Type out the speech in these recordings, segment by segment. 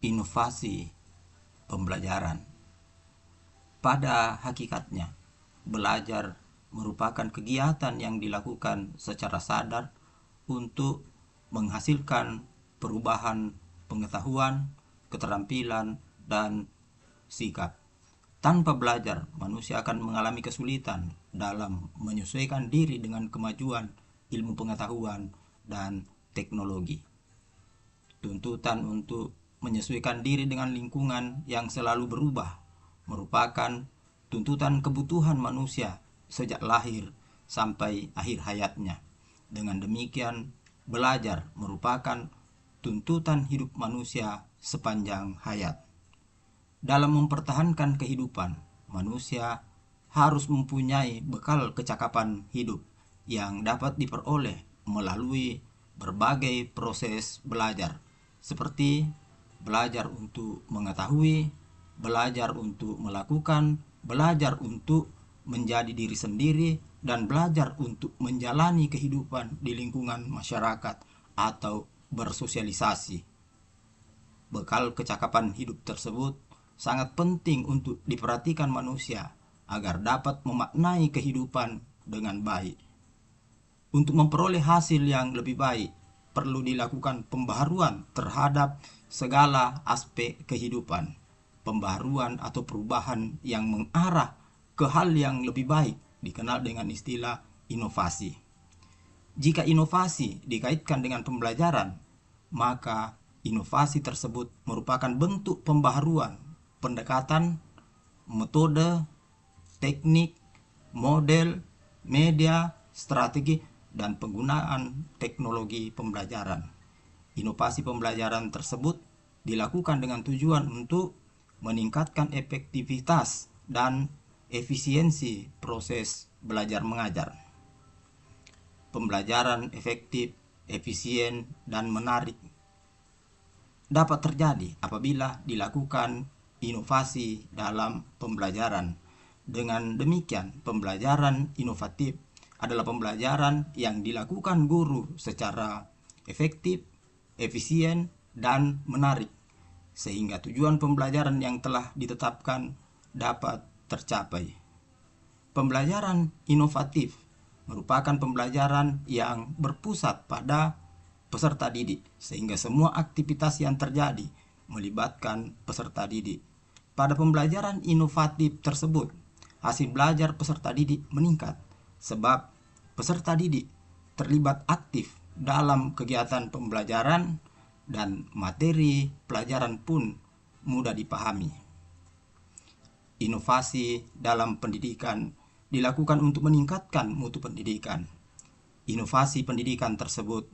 Inovasi pembelajaran. Pada hakikatnya, belajar merupakan kegiatan yang dilakukan secara sadar untuk menghasilkan perubahan pengetahuan, keterampilan, dan sikap. Tanpa belajar, manusia akan mengalami kesulitan dalam menyesuaikan diri dengan kemajuan ilmu pengetahuan dan teknologi. Tuntutan untuk menyesuaikan diri dengan lingkungan yang selalu berubah merupakan tuntutan kebutuhan manusia sejak lahir sampai akhir hayatnya. Dengan demikian, belajar merupakan tuntutan hidup manusia sepanjang hayat. Dalam mempertahankan kehidupan, manusia harus mempunyai bekal kecakapan hidup yang dapat diperoleh melalui berbagai proses belajar, seperti belajar untuk mengetahui, belajar untuk melakukan, belajar untuk menjadi diri sendiri, dan belajar untuk menjalani kehidupan di lingkungan masyarakat atau bersosialisasi. Bekal kecakapan hidup tersebut sangat penting untuk diperhatikan manusia agar dapat memaknai kehidupan dengan baik. Untuk memperoleh hasil yang lebih baik, perlu dilakukan pembaharuan terhadap segala aspek kehidupan. Pembaharuan atau perubahan yang mengarah ke hal yang lebih baik dikenal dengan istilah inovasi. Jika inovasi dikaitkan dengan pembelajaran, maka inovasi tersebut merupakan bentuk pembaharuan, pendekatan, metode, teknik, model, media, strategi, dan penggunaan teknologi pembelajaran. Inovasi pembelajaran tersebut dilakukan dengan tujuan untuk meningkatkan efektivitas dan efisiensi proses belajar mengajar. Pembelajaran efektif, efisien, dan menarik dapat terjadi apabila dilakukan inovasi dalam pembelajaran. Dengan demikian, pembelajaran inovatif adalah pembelajaran yang dilakukan guru secara efektif, efisien, dan menarik, sehingga tujuan pembelajaran yang telah ditetapkan dapat tercapai. Pembelajaran inovatif merupakan pembelajaran yang berpusat pada peserta didik, sehingga semua aktivitas yang terjadi melibatkan peserta didik. Pada pembelajaran inovatif tersebut, hasil belajar peserta didik meningkat, sebab peserta didik terlibat aktif dalam kegiatan pembelajaran dan materi pelajaran pun mudah dipahami. Inovasi dalam pendidikan dilakukan untuk meningkatkan mutu pendidikan. Inovasi pendidikan tersebut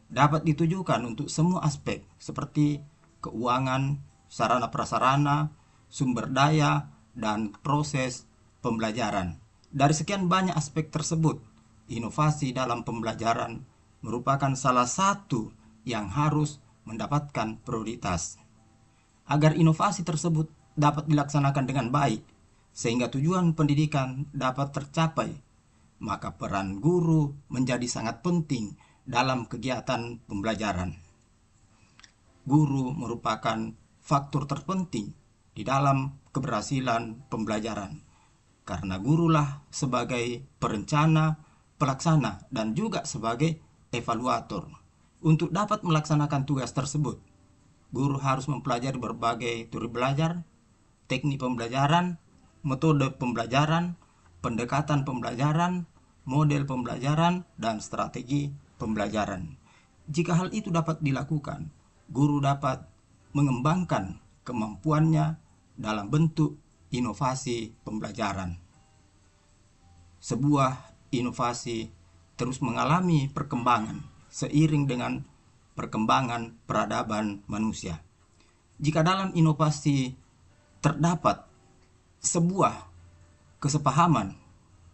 dapat ditujukan untuk semua aspek seperti keuangan, sarana prasarana, sumber daya, dan proses pembelajaran. Dari sekian banyak aspek tersebut, inovasi dalam pembelajaran merupakan salah satu yang harus mendapatkan prioritas. Agar inovasi tersebut dapat dilaksanakan dengan baik, sehingga tujuan pendidikan dapat tercapai, maka peran guru menjadi sangat penting dalam kegiatan pembelajaran. Guru merupakan faktor terpenting di dalam keberhasilan pembelajaran, karena gurulah sebagai perencana, pelaksana, dan juga sebagai evaluator. Untuk dapat melaksanakan tugas tersebut, guru harus mempelajari berbagai teori belajar, teknik pembelajaran, metode pembelajaran, pendekatan pembelajaran, model pembelajaran, dan strategi pembelajaran. Jika hal itu dapat dilakukan, guru dapat mengembangkan kemampuannya dalam bentuk inovasi pembelajaran. Sebuah inovasi terus mengalami perkembangan seiring dengan perkembangan peradaban manusia. Jika dalam inovasi terdapat sebuah kesepahaman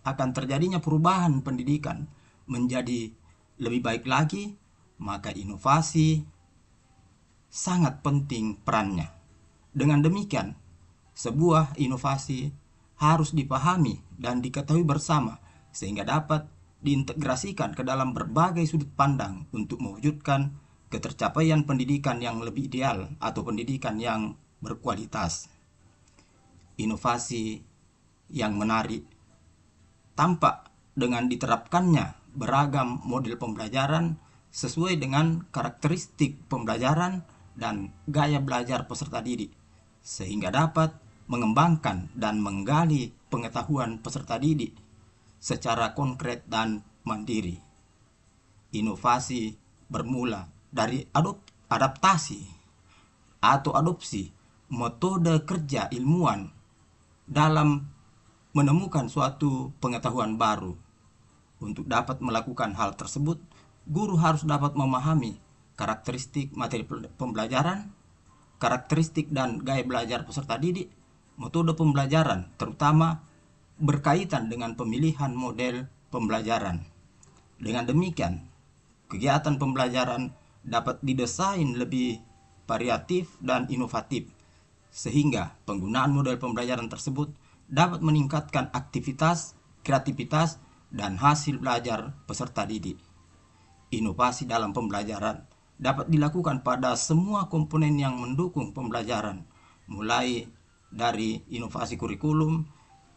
akan terjadinya perubahan pendidikan menjadi lebih baik lagi, maka inovasi sangat penting perannya. Dengan demikian, sebuah inovasi harus dipahami dan diketahui bersama sehingga dapat diintegrasikan ke dalam berbagai sudut pandang untuk mewujudkan ketercapaian pendidikan yang lebih ideal atau pendidikan yang berkualitas. Inovasi yang menarik tampak dengan diterapkannya beragam model pembelajaran sesuai dengan karakteristik pembelajaran dan gaya belajar peserta didik, sehingga dapat mengembangkan dan menggali pengetahuan peserta didik secara konkret dan mandiri. Inovasi bermula dari adaptasi atau adopsi metode kerja ilmuwan dalam menemukan suatu pengetahuan baru. Untuk dapat melakukan hal tersebut, guru harus dapat memahami karakteristik materi pembelajaran, karakteristik dan gaya belajar peserta didik, metode pembelajaran, terutama berkaitan dengan pemilihan model pembelajaran. Dengan demikian, kegiatan pembelajaran dapat didesain lebih variatif dan inovatif, sehingga penggunaan model pembelajaran tersebut dapat meningkatkan aktivitas, kreativitas, dan hasil belajar peserta didik. Inovasi dalam pembelajaran dapat dilakukan pada semua komponen yang mendukung pembelajaran, mulai dari inovasi kurikulum,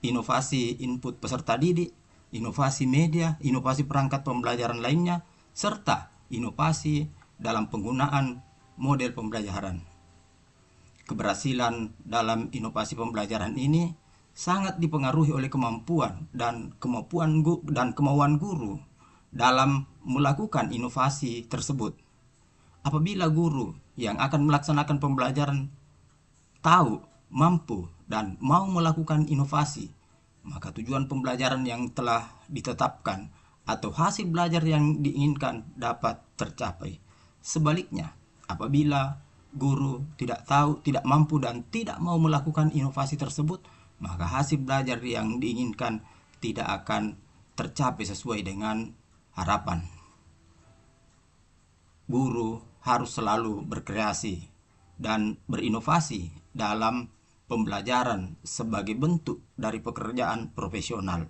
inovasi input peserta didik, inovasi media, inovasi perangkat pembelajaran lainnya, serta inovasi dalam penggunaan model pembelajaran. Keberhasilan dalam inovasi pembelajaran ini sangat dipengaruhi oleh kemampuan dan kemauan guru dalam melakukan inovasi tersebut. Apabila guru yang akan melaksanakan pembelajaran tahu, mampu, dan mau melakukan inovasi, maka tujuan pembelajaran yang telah ditetapkan atau hasil belajar yang diinginkan dapat tercapai. Sebaliknya, apabila guru tidak tahu, tidak mampu, dan tidak mau melakukan inovasi tersebut, maka hasil belajar yang diinginkan tidak akan tercapai sesuai dengan harapan. Guru harus selalu berkreasi dan berinovasi dalam pembelajaran sebagai bentuk dari pekerjaan profesional.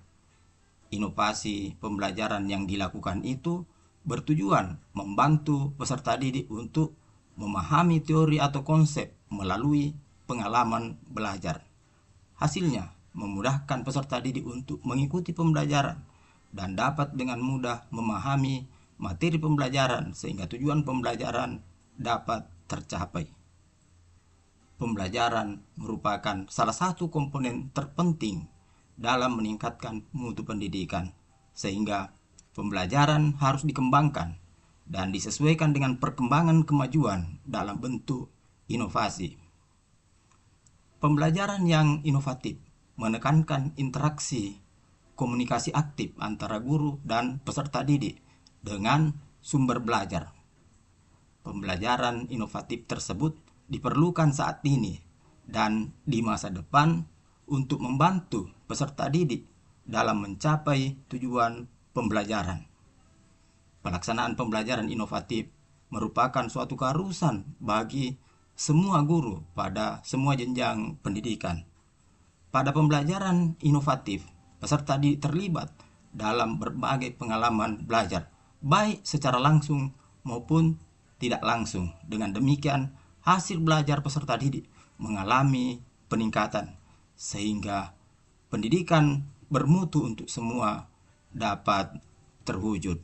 Inovasi pembelajaran yang dilakukan itu bertujuan membantu peserta didik untuk memahami teori atau konsep melalui pengalaman belajar. Hasilnya memudahkan peserta didik untuk mengikuti pembelajaran dan dapat dengan mudah memahami materi pembelajaran sehingga tujuan pembelajaran dapat tercapai. Pembelajaran merupakan salah satu komponen terpenting dalam meningkatkan mutu pendidikan, sehingga pembelajaran harus dikembangkan dan disesuaikan dengan perkembangan kemajuan dalam bentuk inovasi. Pembelajaran yang inovatif menekankan interaksi komunikasi aktif antara guru dan peserta didik dengan sumber belajar. Pembelajaran inovatif tersebut diperlukan saat ini dan di masa depan untuk membantu peserta didik dalam mencapai tujuan pembelajaran. Pelaksanaan pembelajaran inovatif merupakan suatu keharusan bagi semua guru pada semua jenjang pendidikan. Pada pembelajaran inovatif, peserta didik terlibat dalam berbagai pengalaman belajar, baik secara langsung maupun tidak langsung. Dengan demikian, hasil belajar peserta didik mengalami peningkatan, sehingga pendidikan bermutu untuk semua dapat terwujud.